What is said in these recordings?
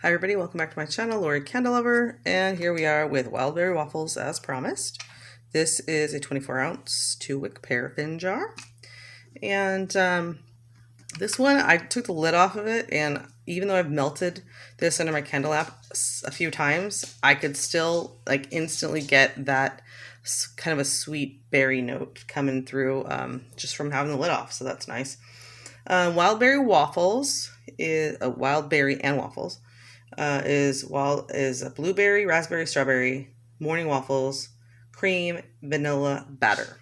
Hi everybody, welcome back to my channel, Laurie Candle Lover, and here we are with wild berry waffles as promised. This is a 24-ounce 2-wick paraffin jar, and this one I took the lid off of it, and even though I've melted this under my candle lamp a few times, I could still like instantly get that kind of a sweet berry note coming through just from having the lid off, so that's nice. Wild berry waffles is wild berry and waffles. Is a blueberry, raspberry, strawberry, morning waffles, cream, vanilla batter.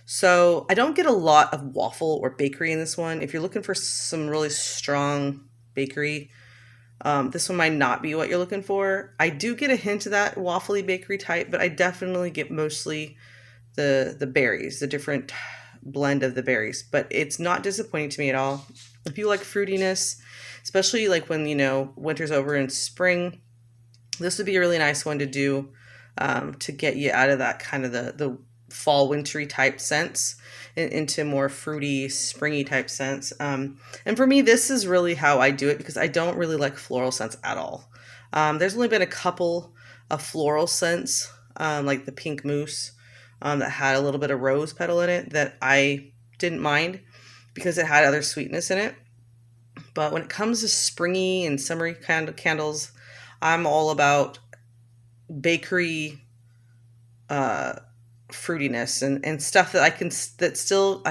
So I don't get a lot of waffle or bakery in this one. If you're looking for some really strong bakery, this one might not be what you're looking for. I do get a hint of that waffly bakery type, but I definitely get mostly the berries, the different blend of the berries. But it's not disappointing to me at all. If you like fruitiness, especially like when, winter's over in spring, this would be a really nice one to do to get you out of that kind of the fall wintry type scents into more fruity springy type scents. And for me, this is really how I do it because I don't really like floral scents at all. There's only been a couple of floral scents like the pink mousse that had a little bit of rose petal in it that I didn't mind because it had other sweetness in it. But when it comes to springy and summery candles, I'm all about bakery fruitiness and stuff that I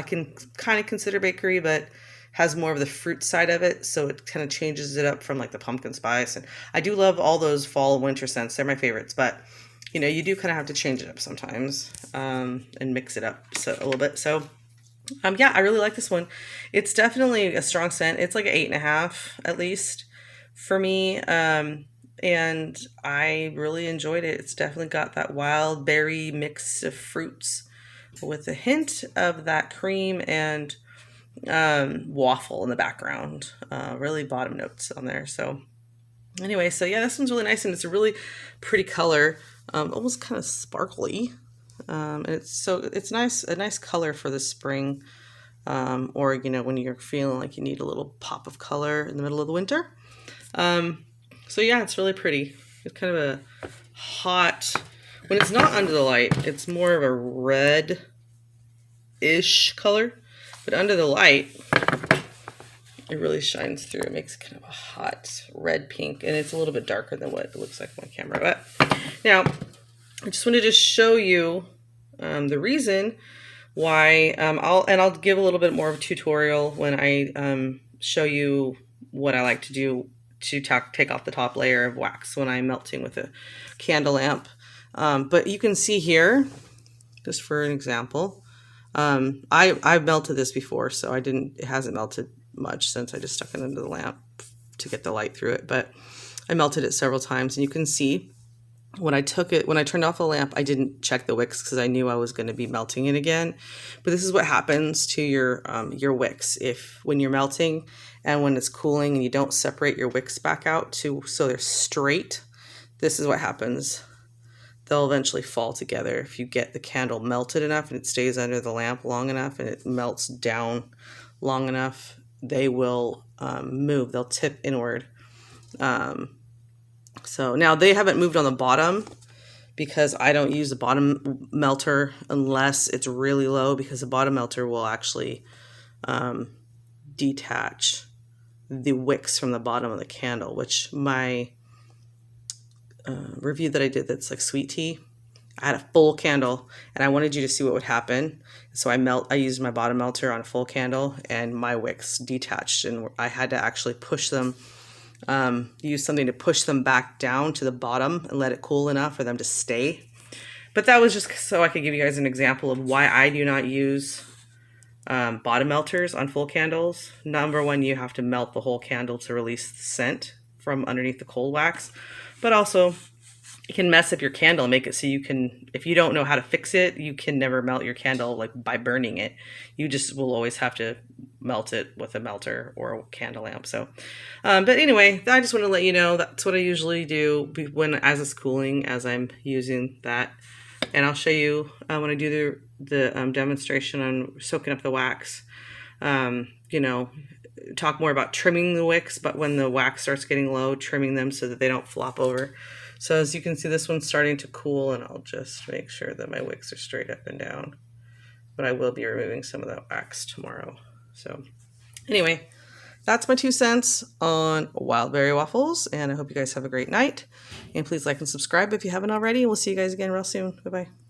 can kind of consider bakery, but has more of the fruit side of it. So it kind of changes it up from like the pumpkin spice. And I do love all those fall and winter scents. They're my favorites, but you do kind of have to change it up sometimes and mix it up a little bit. So yeah, I really like this one. It's definitely a strong scent. It's like an 8.5 at least for me. And I really enjoyed it. It's definitely got that wild berry mix of fruits with a hint of that cream and waffle in the background. Really bottom notes on there. So anyway, so yeah, this one's really nice and it's a really pretty color, almost kind of sparkly. And it's nice, a nice color for the spring, or when you're feeling like you need a little pop of color in the middle of the winter. So yeah, it's really pretty. It's kind of a hot, when it's not under the light, it's more of a red-ish color, but under the light, it really shines through. It makes kind of a hot red pink, and it's a little bit darker than what it looks like on camera. But now, I just wanted to show you the reason why. I'll give a little bit more of a tutorial when I show you what I like to do to take off the top layer of wax when I'm melting with a candle lamp. But you can see here, just for an example, I've melted this before, so it hasn't melted much since I just stuck it into the lamp to get the light through it. But I melted it several times, and you can see when I turned off the lamp, I didn't check the wicks because I knew I was going to be melting it again. But this is what happens to your wicks when you're melting and when it's cooling and you don't separate your wicks back out so they're straight. This is what happens. They'll eventually fall together. If you get the candle melted enough and it stays under the lamp long enough and it melts down long enough, they will move. They'll tip inward. So now they haven't moved on the bottom because I don't use the bottom melter unless it's really low, because the bottom melter will actually detach the wicks from the bottom of the candle, which my review that I did that's like sweet tea, I had a full candle and I wanted you to see what would happen. So I used my bottom melter on a full candle and my wicks detached, and I had to actually push them, use something to push them back down to the bottom and let it cool enough for them to stay. But that was just so I could give you guys an example of why I do not use bottom melters on full candles. Number one, you have to melt the whole candle to release the scent from underneath the cold wax. But also, it can mess up your candle and make it so you can, if you don't know how to fix it, you can never melt your candle like by burning it. You just will always have to melt it with a melter or a candle lamp. So, but anyway, I just want to let you know that's what I usually do as it's cooling, as I'm using that. And I'll show you when I do the demonstration on soaking up the wax. talk more about trimming the wicks, but when the wax starts getting low, trimming them so that they don't flop over. So as you can see, this one's starting to cool, and I'll just make sure that my wicks are straight up and down. But I will be removing some of that wax tomorrow. So anyway, that's my 2 cents on wild berry waffles, and I hope you guys have a great night. And please like and subscribe if you haven't already. We'll see you guys again real soon. Bye-bye.